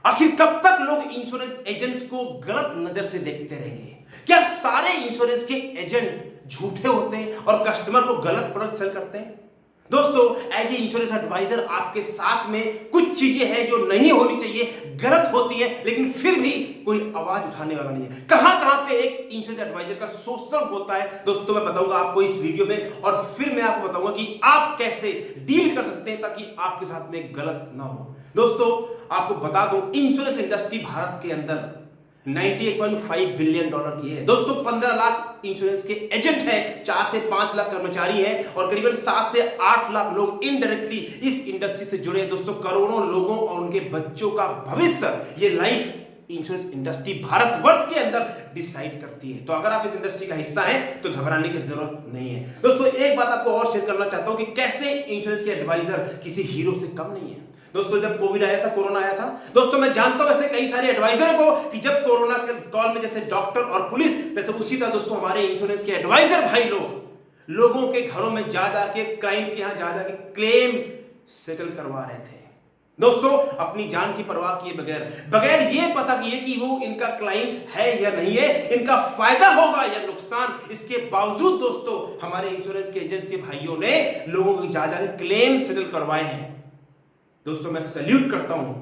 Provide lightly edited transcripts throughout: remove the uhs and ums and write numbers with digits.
आखिर कब तक लोग इंश्योरेंस एजेंट्स को गलत नजर से देखते रहेंगे? क्या सारे इंश्योरेंस के एजेंट झूठे होते हैं और कस्टमर को गलत प्रोडक्ट सेल करते हैं? दोस्तों, एज ए इंश्योरेंस एडवाइजर आपके साथ में कुछ चीजें हैं जो नहीं होनी चाहिए, गलत होती है, लेकिन फिर भी कोई आवाज उठाने वाला नहीं है। कहां कहां पे एक इंश्योरेंस एडवाइजर का शोषण होता है दोस्तों, मैं बताऊंगा आपको इस वीडियो में, और फिर मैं आपको बताऊंगा कि आप कैसे डील कर सकते हैं ताकि आपके साथ में गलत ना हो। दोस्तों, आपको बता दूं, इंश्योरेंस इंडस्ट्री भारत के अंदर 98.5 बिलियन डॉलर की है। दोस्तों, 15 लाख इंश्योरेंस के एजेंट हैं, 4 से 5 लाख कर्मचारी हैं और करीबन 7 से 8 लाख लोग इनडायरेक्टली इस इंडस्ट्री से जुड़े हैं। दोस्तों, करोड़ों लोगों और उनके बच्चों का भविष्य ये लाइफ इंश्योरेंस इंडस्ट्री भारतवर्ष के अंदर डिसाइड करती है। तो अगर आप इस इंडस्ट्री का हिस्सा हैं तो घबराने की जरूरत नहीं है। दोस्तों, एक बात आपको और शेयर करना चाहता हूं कि कैसे इंश्योरेंस के एडवाइजर किसी हीरो से कम नहीं है। दोस्तों, जब कोविड आया था, कोरोना आया था, दोस्तों मैं जानता हूं ऐसे कई सारे एडवाइजर को कि जब कोरोना के दौर में जैसे डॉक्टर और पुलिस, वैसे उसी तरह दोस्तों हमारे इंश्योरेंस के एडवाइजर भाई लोगों के घरों में जा जाके, क्लाइंट के यहां जा जाके क्लेम सेटल करवा रहे थे। दोस्तों, अपनी जान की परवाह किए बगैर ये पता किए कि वो इनका क्लाइंट है या नहीं है, इनका फायदा होगा या नुकसान, इसके बावजूद दोस्तों हमारे इंश्योरेंस के एजेंट्स के भाइयों ने लोगों को जा जाके क्लेम सेटल करवाए हैं। दोस्तों, मैं सैल्यूट करता हूं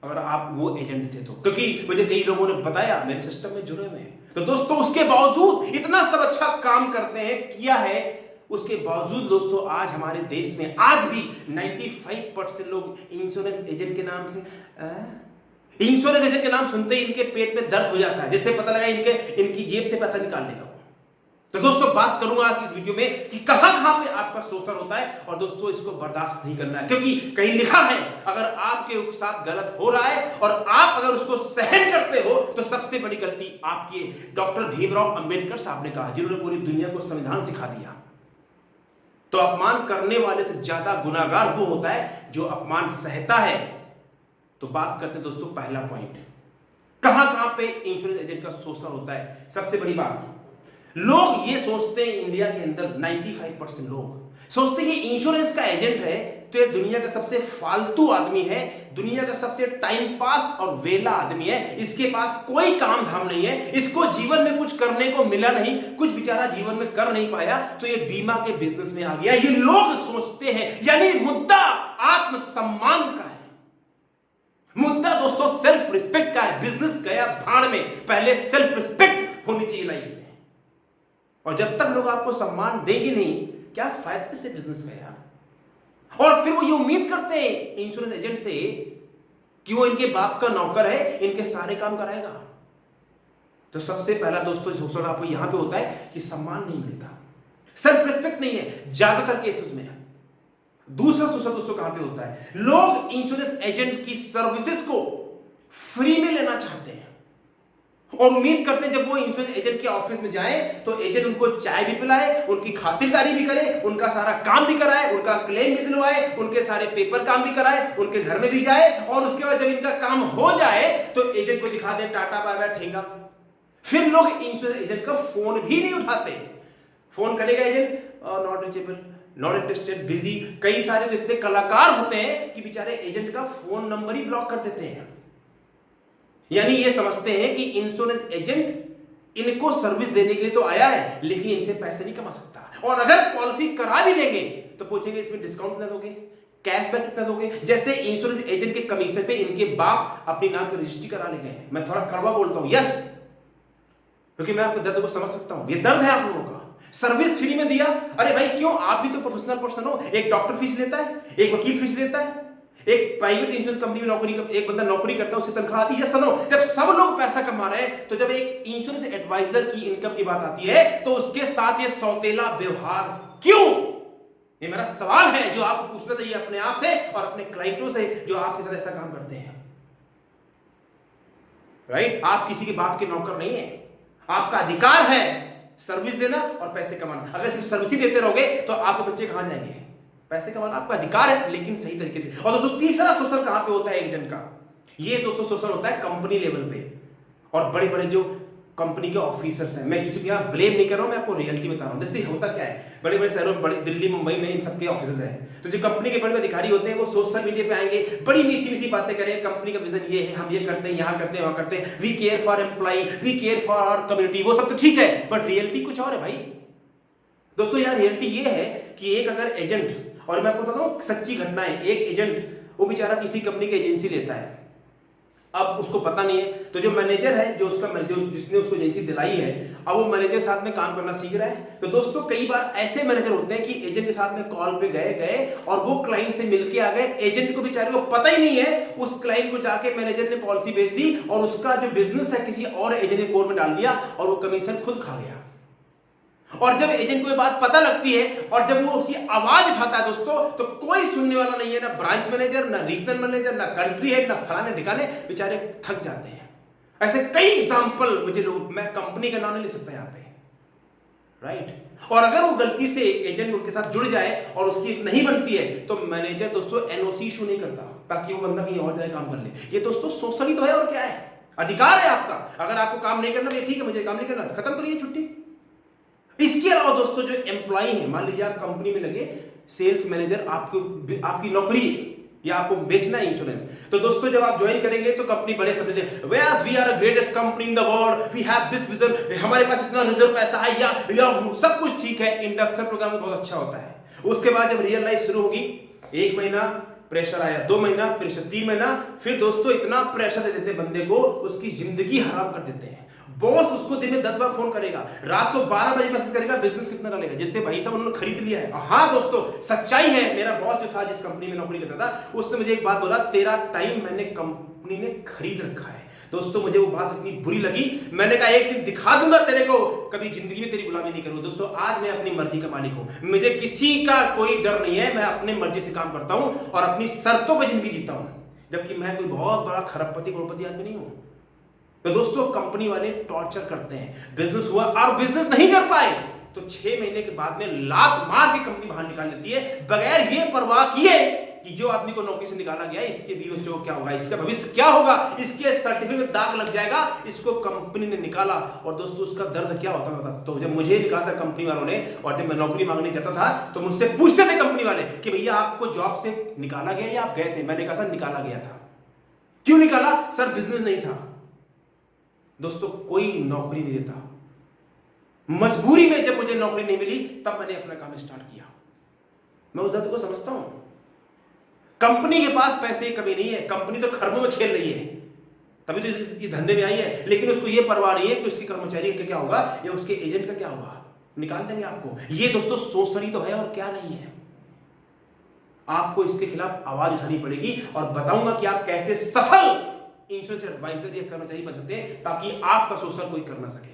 अगर आप वो एजेंट थे तो, क्योंकि मुझे कई लोगों ने बताया मेरे सिस्टम में जुड़े हुए हैं। तो दोस्तों, उसके बावजूद इतना सब अच्छा काम करते हैं, किया है, उसके बावजूद दोस्तों आज हमारे देश में आज भी 95% लोग इंश्योरेंस एजेंट के नाम से इंश्योरेंस एजेंट के नाम सुनते ही इनके पेट में दर्द हो जाता है, जिससे पता लगा इनकी जेब से पैसा निकाल लेगा। तो दोस्तों, बात करूंगा आज इस वीडियो में कि कहां कहां पे आपका शोषण होता है, और दोस्तों इसको बर्दाश्त नहीं करना है, क्योंकि कहीं लिखा है अगर आपके साथ गलत हो रहा है और आप अगर उसको सहन करते हो तो सबसे बड़ी गलती आपकी है। डॉक्टर भीमराव अंबेडकर साहब ने कहा, जिन्होंने पूरी दुनिया को संविधान सिखा दिया, तो अपमान करने वाले से ज्यादा गुनाहगार वो होता है जो अपमान सहता है। तो बात करते हैं दोस्तों, पहला पॉइंट, कहां कहां पे इंश्योरेंस एजेंट का शोषण होता है। सबसे बड़ी बात, लोग ये सोचते हैं, इंडिया के अंदर 95% लोग सोचते हैं कि इंश्योरेंस का एजेंट है तो ये दुनिया का सबसे फालतू आदमी है, दुनिया का सबसे टाइम पास और वेला आदमी है, इसके पास कोई काम धाम नहीं है, इसको जीवन में कुछ करने को मिला नहीं, कुछ बेचारा जीवन में कर नहीं पाया तो ये बीमा के बिजनेस में आ गया, ये लोग सोचते हैं। यानी मुद्दा आत्मसम्मान का है, मुद्दा दोस्तों सेल्फ रिस्पेक्ट का है। बिजनेस गया भाड़ में, पहले सेल्फ रिस्पेक्ट होनी चाहिए लाइफ में, और जब तक लोग आपको सम्मान देंगे नहीं, क्या फायदा से बिजनेस में यार। और फिर वो ये उम्मीद करते हैं इंश्योरेंस एजेंट से कि वो इनके बाप का नौकर है, इनके सारे काम कराएगा। तो सबसे पहला दोस्तों शोषण आपको यहां पे होता है कि सम्मान नहीं मिलता, सेल्फ रिस्पेक्ट नहीं है ज्यादातर केसेस में। दूसरा शोषण दोस्तों कहां पे होता है, लोग इंश्योरेंस एजेंट की सर्विसेज को फ्री में लेना चाहते हैं और उम्मीद करते हैं जब वो इंश्योरेंस एजेंट के ऑफिस में जाए तो एजेंट उनको चाय भी पिलाए, उनकी खातिरदारी भी करे, उनका सारा काम भी कराए, उनका क्लेम भी दिलवाए, उनके सारे पेपर काम भी कराए, उनके घर में भी जाए, और उसके बाद जब इनका काम हो जाए तो एजेंट को दिखा दे टाटा बाय बाय ठेंगा। फिर लोग इंश्योरेंस एजेंट का फोन भी नहीं उठाते। फोन करेगा agent, not reachable, not interested, busy. कई सारे इतने कलाकार होते हैं कि बेचारे एजेंट का फोन नंबर ही ब्लॉक कर देते हैं। यानी ये समझते हैं कि इंश्योरेंस एजेंट इनको सर्विस देने के लिए तो आया है, लेकिन इनसे पैसे नहीं कमा सकता, और अगर पॉलिसी करा भी देंगे तो पूछेंगे इसमें डिस्काउंट कितना दोगे, कैशबैक कितना दोगे, जैसे इंश्योरेंस एजेंट के कमीशन पे इनके बाप अपनी नाम की रजिस्ट्री करा ले गए। मैं थोड़ा कड़वा बोलता हूं, यस, क्योंकि मैं आपके दर्द को समझ सकता हूं, ये दर्द है आप लोगों का। सर्विस फ्री में दिया, अरे भाई क्यों, आप भी तो प्रोफेशनल पर्सन हो। एक डॉक्टर फीस लेता है, एक वकील फीस लेता है, एक प्राइवेट इंश्योरेंस कंपनी में एक बंदा नौकरी करता है, उससे तनख्वाह आती है। सुनो, जब सब लोग पैसा कमा रहे हैं तो जब एक इंश्योरेंस एडवाइजर की इनकम की बात आती है तो उसके साथ ये सौतेला व्यवहार क्यों? ये मेरा सवाल है जो आपको पूछना चाहिए अपने आप से और अपने क्लाइंटों से जो आपके साथ ऐसा काम करते हैं। राइट? आप किसी के बाप के नौकर नहीं है, आपका अधिकार है सर्विस देना और पैसे कमाना। अगर सिर्फ सर्विस ही देते रहोगे तो आपके बच्चे कहां जाएंगे? पैसे कमाना आपका अधिकार है, लेकिन सही तरीके से। और दोस्तों, तीसरा शोषण कहां पे होता है एजेंट का? ये दोस्तों शोषण होता है कंपनी लेवल पे, और बड़े बड़े जो कंपनी के ऑफिसर्स हैं। मैं किसी को यहाँ ब्लेम नहीं कर रहा हूँ, मैं आपको रियलिटी बता रहा हूँ। जैसे होता क्या है, बड़े बड़े शहरों में, बड़ी दिल्ली मुंबई में इन सबके ऑफिसर्स हैं, तो जो कंपनी के बड़े बड़े अधिकारी होते हैं वो सोशल मीडिया पे आएंगे, बड़ी मीठी मीठी बातें करेंगे, कंपनी का विजन ये है, हम ये करते हैं, यहाँ करते हैं, वहाँ करते हैं, we care for employ, we care for our community, वो सब तो ठीक है, बट रियलिटी कुछ और है भाई। दोस्तों यार रियलिटी ये है कि एक अगर एजेंट, और मैं आपको बताता हूँ सच्ची घटना है, एक एजेंट वो बेचारा किसी कंपनी की एजेंसी लेता है, अब उसको पता नहीं है, तो जो मैनेजर है, जो उसका जिसने उसको एजेंसी दिलाई है, अब वो मैनेजर साथ में काम करना सीख रहा है। तो दोस्तों कई बार ऐसे मैनेजर होते हैं कि एजेंट के साथ में कॉल पे गए और वो क्लाइंट से मिलके आ गए, एजेंट को बेचारे को पता ही नहीं है, उस क्लाइंट को जाके मैनेजर ने पॉलिसी बेच दी और उसका जो बिजनेस है किसी और एजेंट ने कोर में डाल दिया और वो कमीशन खुद खा गया। और जब एजेंट को ये बात पता लगती है और जब वो उसकी आवाज उठाता है दोस्तों, तो कोई सुनने वाला नहीं है, ना ब्रांच मैनेजर, ना रीजनल मैनेजर, ना कंट्री हेड, ना फलाने ठिकाने, बेचारे थक जाते हैं। ऐसे कई एग्जांपल मुझे लोग, मैं कंपनी का नाम नहीं ले सकता यहाँ पे, राइट। और अगर वो गलती से एजेंट उनके साथ जुड़ जाए और उसकी नहीं बनती है, तो मैनेजर दोस्तों एनओसी इशू नहीं करता ताकि वो बंदा कहीं और जाए काम कर ले। ये दोस्तों सोशली तो है, और क्या है, अधिकार है आपका। अगर आपको काम नहीं करना, ठीक है मुझे काम नहीं करना, खत्म करिए छुट्टी। इसके अलावा दोस्तों जो एम्प्लॉय है, मान लीजिए आप कंपनी में लगे सेल्स मैनेजर, आपकी नौकरी या आपको बेचना है इंश्योरेंस, तो दोस्तों जब आप ज्वाइन करेंगे तो कंपनी बड़े सपने दे, we are the greatest company in the world, we have this vision, हमारे पास इतना रिजर्व पैसा है, या सब कुछ ठीक है, इंडक्शन प्रोग्राम बहुत अच्छा होता है। उसके बाद जब रियल लाइफ शुरू होगी, 1 महीना प्रेशर आया, 2 महीना प्रेशर, 3 महीना, फिर दोस्तों इतना प्रेशर दे देते बंदे को, उसकी जिंदगी हराम कर देते हैं। बॉस उसको दिन में 10 बार फोन करेगा, रात को 12 बजे मैसेज करेगा बिजनेस कितना डालेगा, जिससे भाई साहब उन्होंने खरीद लिया है। हाँ दोस्तों सच्चाई है, मेरा बॉस जो था जिस कंपनी में नौकरी करता था, उसने मुझे एक बात बोला, तेरा टाइम मैंने कंपनी ने खरीद रखा है। दोस्तों मुझे वो बात इतनी बुरी लगी, मैंने कहा एक दिन दिखा दूंगा तेरे को, कभी जिंदगी में तेरी गुलामी नहीं करूंगा। दोस्तों आज मैं अपनी मर्जी का मालिक हूं, मुझे किसी का कोई डर नहीं है, मैं अपनी मर्जी से काम करता हूं और अपनी शर्तों पर जिंदगी जीता हूं, जबकि मैं कोई बहुत बड़ा खरबपति करोड़पति आदमी नहीं हूं। तो दोस्तों कंपनी वाले टॉर्चर करते हैं, बिजनेस हुआ और बिजनेस नहीं कर पाए तो 6 महीने के बाद में लात मार के कंपनी बाहर निकाल देती है, बगैर ये परवाह किए कि जो आदमी को नौकरी से निकाला गया इसके भी बच्चों क्या होगा, इसका भविष्य क्या होगा, इसके सर्टिफिकेट में दाग लग जाएगा, इसको कंपनी ने निकाला। और दोस्तों उसका दर्द क्या होता है बता सकता हूं। जब मुझे निकाला था कंपनी वालों ने, और जब मैं नौकरी मांगने जाता था तो मुझसे पूछते थे कंपनी वाले कि भैया आपको जॉब से निकाला गया या आप गए थे। मैंने कहा सर निकाला गया था। क्यों निकाला? सर बिजनेस नहीं था। दोस्तों कोई नौकरी नहीं देता, मजबूरी में जब मुझे नौकरी नहीं मिली तब मैंने अपना काम स्टार्ट किया। मैं उस दर्द को समझता हूं। कंपनी के पास पैसे की कमी नहीं है, कंपनी तो खरबों में खेल रही है, तभी तो इस धंधे में आई है, लेकिन उसको यह परवाह नहीं है कि उसके कर्मचारी का क्या होगा या उसके एजेंट का क्या होगा, निकाल देंगे आपको। ये दोस्तों सोचनी तो है और क्या नहीं है। आपको इसके खिलाफ आवाज उठानी पड़ेगी और बताऊंगा कि आप कैसे सफल इंश्योरेंस एडवाइजर या कर्मचारी बन सकते हैं ताकि आपका शोषण कोई कर ना सके।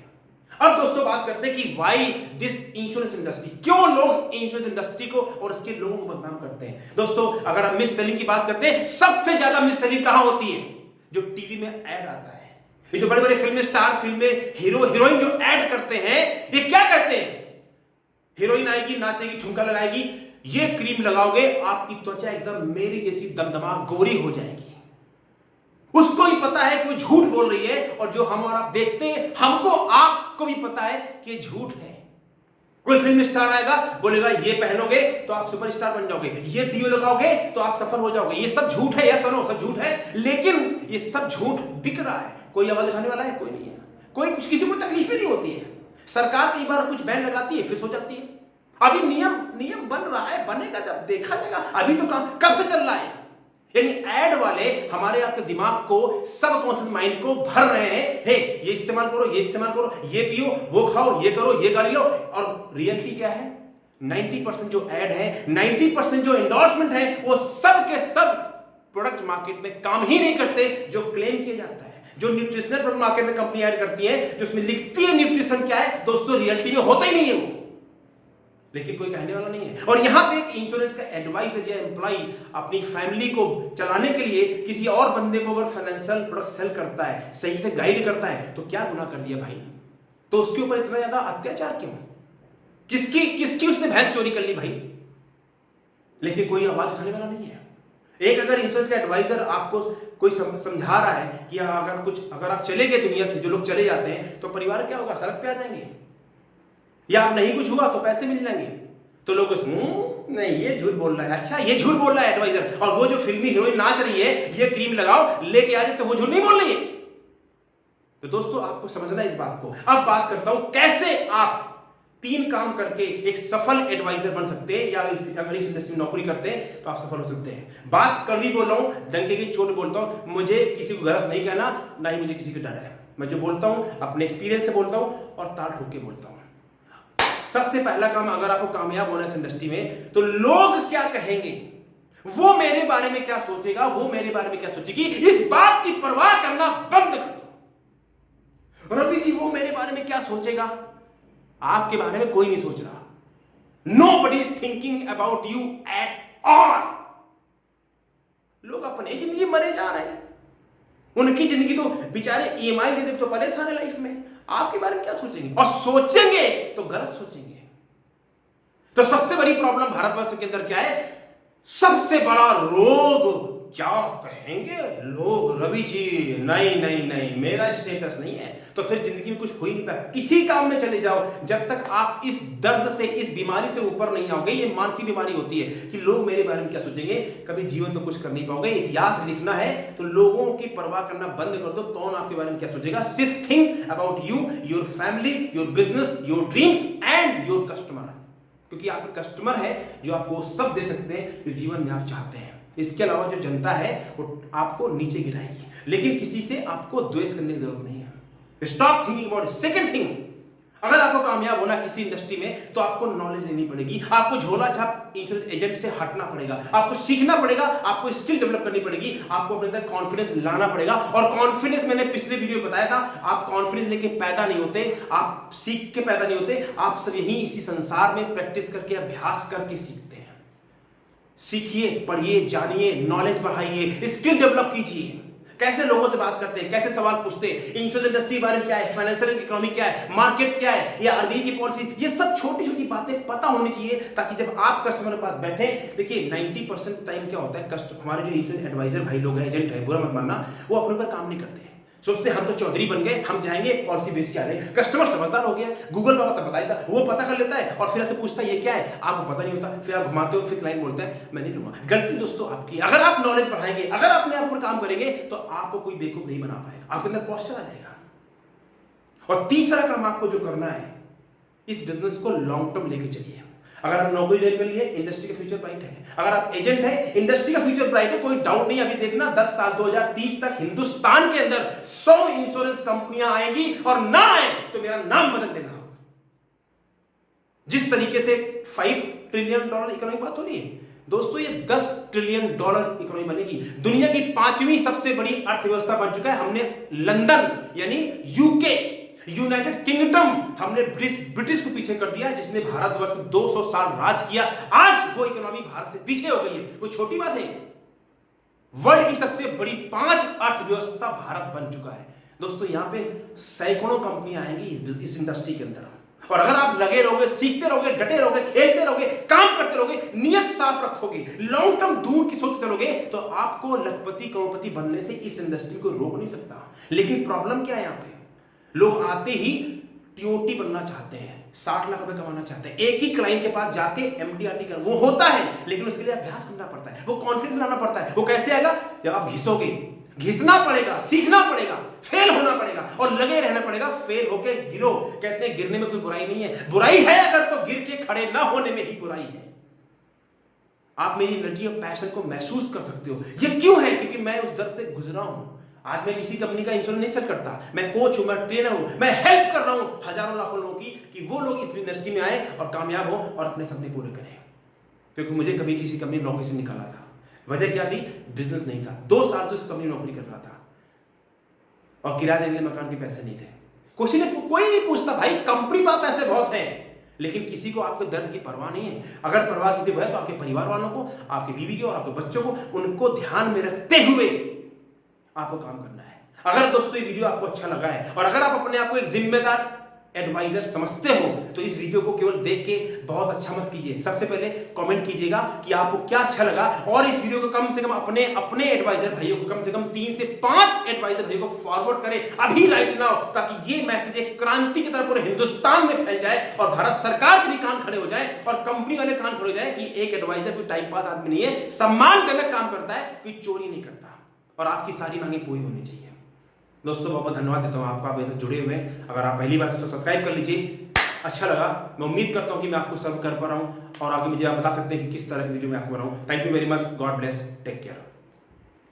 अब दोस्तों बात करते हैं कि व्हाई दिस इंश्योरेंस इंडस्ट्री, क्यों लोग इंश्योरेंस इंडस्ट्री को और इसके लोगों को बदनाम करते हैं। दोस्तों अगर हम मिस सेलिंग की बात करते हैं, सबसे ज्यादा मिस सेलिंग कहां होती है? जो टीवी में ऐड आता है। ये जो बड़े बड़े फिल्म स्टार, फिल्में हीरो हीरोइन जो ऐड करते हैं, ये क्या कहते हैं? हीरोइन आएगी, नाचेगी, ठुमका लगाएगी, ये क्रीम लगाओगे आपकी त्वचा एकदम मेरी जैसी दमदमा गोरी हो जाएगी। उसको ही पता है कि वो झूठ बोल रही है, और जो हम और आप देखते हैं, हमको आपको भी पता है कि झूठ है। कोई फिल्म स्टार आएगा, बोलेगा ये पहनोगे तो आप सुपरस्टार बन जाओगे, ये डीओ लगाओगे तो आप सफल हो जाओगे। ये सब झूठ है, या सुनो सब झूठ है, लेकिन ये सब झूठ बिक रहा है। कोई आवाज उठाने वाला है? कोई नहीं है। कोई किसी को तकलीफ ही नहीं होती है। सरकार कई बार कुछ बैन लगाती है, फिर सो जाती है। अभी नियम बन रहा है, बनेगा जब देखा जाएगा। अभी तो कब से चल रहा है। यानी ऐड वाले हमारे आपके दिमाग को, सबकॉन्शियस माइंड को भर रहे हैं, हे ये इस्तेमाल करो, ये इस्तेमाल करो, ये पियो, वो खाओ, ये करो, ये गाड़ी लो। और रियलिटी क्या है? 90% जो ऐड है, 90% जो एंडोर्समेंट है, वो सब के सब प्रोडक्ट मार्केट में काम ही नहीं करते जो क्लेम किया जाता है। जो न्यूट्रिशनल प्रोडक्ट मार्केट में कंपनी ऐड करती है, जो उसमें लिखती है न्यूट्रिशन क्या है, दोस्तों रियलिटी में होता ही नहीं है वो, लेकिन कोई कहने वाला नहीं है। और यहां पे एक इंश्योरेंस का एडवाइजर या एम्प्लॉय अपनी फैमिली को चलाने के लिए किसी और बंदे को अगर फाइनेंशियल प्रोडक्ट सेल करता है, सही से गाइड करता है, तो क्या गुनाह कर दिया भाई? तो उसके ऊपर इतना ज्यादा अत्याचार क्यों? किसकी उसने भैंस चोरी कर ली भाई? लेकिन कोई आवाज उठाने वाला नहीं है। एक अगर इंश्योरेंस का एडवाइजर आपको कोई समझा रहा है कि अगर आप चले गए दुनिया से, जो लोग चले जाते हैं, तो परिवार क्या होगा, सड़क पे आ जाएंगे, या आप नहीं कुछ हुआ तो पैसे मिल जाएंगे, तो लोग नहीं ये झूठ बोल रहा है, अच्छा ये झूठ बोल रहा है एडवाइजर, और वो जो फिल्मी हीरोइन नाच रही है ये क्रीम लगाओ लेके आ जाए, तो वो झूठ नहीं बोल रही है। तो दोस्तों आपको समझना है इस बात को। अब बात करता हूं कैसे आप 3 काम करके एक सफल एडवाइजर बन सकते हैं, या अगर इस इंडस्ट्री में नौकरी करते हैं तो आप सफल हो सकते हैं। बात कड़वी बोल रहा हूं, डंके की चोट बोलता हूं, मुझे किसी को गलत नहीं कहना, ना ही मुझे किसी का डर है। मैं जो बोलता हूं अपने एक्सपीरियंस से बोलता हूं और ताल ठोक के बोलता हूं। सबसे पहला काम, अगर आपको कामयाब होना है इस इंडस्ट्री में, तो लोग क्या कहेंगे, वो मेरे बारे में क्या सोचेगा, वो मेरे बारे में क्या सोचेगी, इस बात की परवाह करना बंद कर दो। रवि जी वो मेरे बारे में क्या सोचेगा, आपके बारे में कोई नहीं सोच रहा। Nobody is thinking about you at all. लोग अपनी जिंदगी मरे जा रहे हैं, उनकी जिंदगी तो बेचारे ईएमआई देते तो परेशान है लाइफ में, आपके बारे में क्या सोचेंगे, और सोचेंगे तो गलत सोचेंगे। तो सबसे बड़ी प्रॉब्लम भारतवर्ष के अंदर क्या है, सबसे बड़ा रोग, क्या कहेंगे लोग, रवि जी नहीं नहीं नहीं मेरा स्टेटस नहीं है, तो फिर जिंदगी में कुछ हो ही नहीं पाएगा। किसी काम में चले जाओ, जब तक आप इस दर्द से, इस बीमारी से ऊपर नहीं आओगे, ये मानसिक बीमारी होती है कि लोग मेरे बारे में क्या सोचेंगे, कभी जीवन में कुछ कर नहीं पाओगे। इतिहास लिखना है तो लोगों की परवाह करना बंद कर दो, कौन आपके बारे में क्या सोचेगा। सिर्फ think about you, your family, your business, your dreams and your customer, क्योंकि आपके कस्टमर है जो आपको सब दे सकते हैं जो जीवन में आप चाहते हैं। इसके अलावा जो जनता है वो आपको नीचे गिराएगी, लेकिन किसी से आपको द्वेष करने की जरूरत नहीं है। Stop thinking about. Second thing, अगर आपको कामयाब होना किसी इंडस्ट्री में, तो आपको नॉलेज लेनी पड़ेगी, आपको झोला छाप इंश्योरेंस एजेंट से हटना पड़ेगा, आपको सीखना पड़ेगा, आपको स्किल डेवलप करनी पड़ेगी, आपको अपने अंदर कॉन्फिडेंस लाना पड़ेगा। और कॉन्फिडेंस मैंने पिछले वीडियो में बताया था, आप कॉन्फिडेंस लेके पैदा नहीं होते, आप सीख के पैदा नहीं होते, आप सब यही इसी संसार में प्रैक्टिस करके, अभ्यास करके सीखते हैं। सीखिए, पढ़िए, जानिए, नॉलेज बढ़ाइए, स्किल डेवलप कीजिए। कैसे लोगों से बात करते हैं, कैसे सवाल पूछते हैं, इंश्योरेंस इंडस्ट्री के बारे में क्या है, फाइनेंशियल इकोनॉमी क्या है, मार्केट क्या है, या आरबीआई की पॉलिसी, ये सब छोटी छोटी बातें पता होनी चाहिए, ताकि जब आप कस्टमर के पास बैठे, देखिए 90% टाइम क्या होता है, हमारे जो इंश्योरेंस एडवाइजर भाई लोग हैं, एजेंट है, बुरा मत मानना, वो अपने ऊपर काम नहीं करते हैं। सोचते हम तो चौधरी बन गए, हम जाएंगे पॉलिसी बेच के आ रहे हैं। कस्टमर समझदार हो गया, गूगल बाबा सब बताएगा, वो पता कर लेता है और फिर आपसे पूछता है ये क्या है, आपको पता नहीं होता, फिर आप घुमाते हो, फिर क्लाइंट बोलता है मैं नहीं लूंगा। गलती दोस्तों आपकी। अगर आप नॉलेज बढ़ाएंगे, अगर अपने आप पर काम करेंगे, तो आपको कोई बेवकूफ नहीं बना पाएगा, आपके अंदर पॉस्चर आ जाएगा। और तीसरा काम आपको जो करना है, इस बिजनेस को लॉन्ग टर्म लेके चलिए। अगर आप नौकरी ज्वाइन कर लिए, इंडस्ट्री का फ्यूचर ब्राइट है। अगर आप एजेंट है, इंडस्ट्री का फ्यूचर ब्राइट है, कोई डाउट नहीं। अभी देखना 10 साल 2030 तक हिंदुस्तान के अंदर 100 इंश्योरेंस कंपनियां आएंगी, और ना आए तो मेरा नाम बदल देना। जिस तरीके से $5 ट्रिलियन इकोनॉमी बात हो रही है दोस्तों, ये $10 ट्रिलियन इकोनॉमी बनेगी। दुनिया की 5वीं सबसे बड़ी अर्थव्यवस्था बन चुका है। हमने लंदन यानी यूके, यूनाइटेड किंगडम, हमने ब्रिटिश को पीछे कर दिया, जिसने भारतवर्ष में 200 साल राज किया। आज वो इकोनॉमी भारत से पीछे हो गई है, कोई छोटी बात है। वर्ल्ड की सबसे बड़ी 5 अर्थव्यवस्था भारत बन चुका है दोस्तों। यहां पे सैकड़ों कंपनियां आएंगी इस इंडस्ट्री के अंदर। और अगर आप लगे रहोगे, सीखते रहोगे, डटे रहोगे, खेलते रहोगे, काम करते रहोगे, नियत साफ रखोगे, लॉन्ग टर्म दूर की सोच चलोगे, तो आपको लखपति करोड़पति बनने से इस इंडस्ट्री को रोक नहीं सकता। लेकिन प्रॉब्लम क्या है, यहां पे लोग आते ही टीओटी बनना चाहते हैं, 60 लाख रुपए कमाना चाहते हैं, एक ही क्लाइंट के पास जाके एमडीआरटी कर, वो होता है, लेकिन उसके लिए अभ्यास करना पड़ता है, वो कॉन्फिडेंस लाना पड़ता है। वो कैसे आएगा, जब आप घिसोगे, घिसना पड़ेगा, सीखना पड़ेगा, फेल होना पड़ेगा और लगे रहना पड़ेगा। फेल होके गिरो, कहते हैं गिरने में कोई बुराई नहीं है, बुराई है अगर तो गिर के खड़े ना होने में ही बुराई है। आप मेरी एनर्जी और पैशन को महसूस कर सकते हो। ये क्यों है, क्योंकि मैं उस दर्द से गुजरा हूं। आज मैं किसी कंपनी का इंश्योरेंस नहीं सेल करता, मैं कोच हूं, मैं ट्रेनर हूं, मैं हेल्प कर रहा हूं हजारों लाखों लोगों की, कि वो लोग इस इंडस्ट्री में आए और कामयाब हो और अपने सपने पूरे करें। क्योंकि मुझे कभी किसी कंपनी में नौकरी से निकाला था, वजह क्या थी, बिजनेस नहीं था। 2 साल से उस कंपनी में नौकरी कर रहा था और किराया देने मकान के पैसे नहीं थे। कोई नहीं पूछता, भाई कंपनी में पैसे बहुत हैं, लेकिन किसी को आपके दर्द की परवाह नहीं है। अगर परवाह किसी को है तो आपके परिवार वालों को, आपके बीवी को और आपके बच्चों को, उनको ध्यान में रखते हुए आपको काम करना है। अगर दोस्तों ये वीडियो आपको अच्छा लगा है और अगर आप अपने आप को एक जिम्मेदार एडवाइजर समझते हो तो इस वीडियो को केवल देख के बहुत अच्छा मत कीजिए। सबसे पहले कमेंट कीजिएगा कि आपको क्या अच्छा लगा, और इस वीडियो को कम से कम अपने एडवाइजर भाइयों को कम से कम 3 से 5 एडवाइजर भाइयों को फॉरवर्ड करें अभी राइट नाउ, ताकि ये मैसेज एक क्रांति की तरह पूरे हिंदुस्तान में फैल जाए और भारत सरकार के भी कान खड़े हो जाए और कंपनी वाले कान खड़े हो जाए कि एक एडवाइजर कोई टाइम पास आदमी नहीं है, सम्मानजनक काम करता है, कोई चोरी नहीं करता, और आपकी सारी मांगे पूरी होनी चाहिए। दोस्तों बहुत बहुत धन्यवाद देता हूं आपको, आप ऐसे जुड़े हुए हैं। अगर आप पहली बार तो सब्सक्राइब कर लीजिए। अच्छा लगा, मैं उम्मीद करता हूं कि मैं आपको सर्व कर पा रहा हूं, और आगे मुझे आप बता सकते हैं कि किस तरह की वीडियो मैं आपको बनाऊं। Thank you very much, God bless, take care.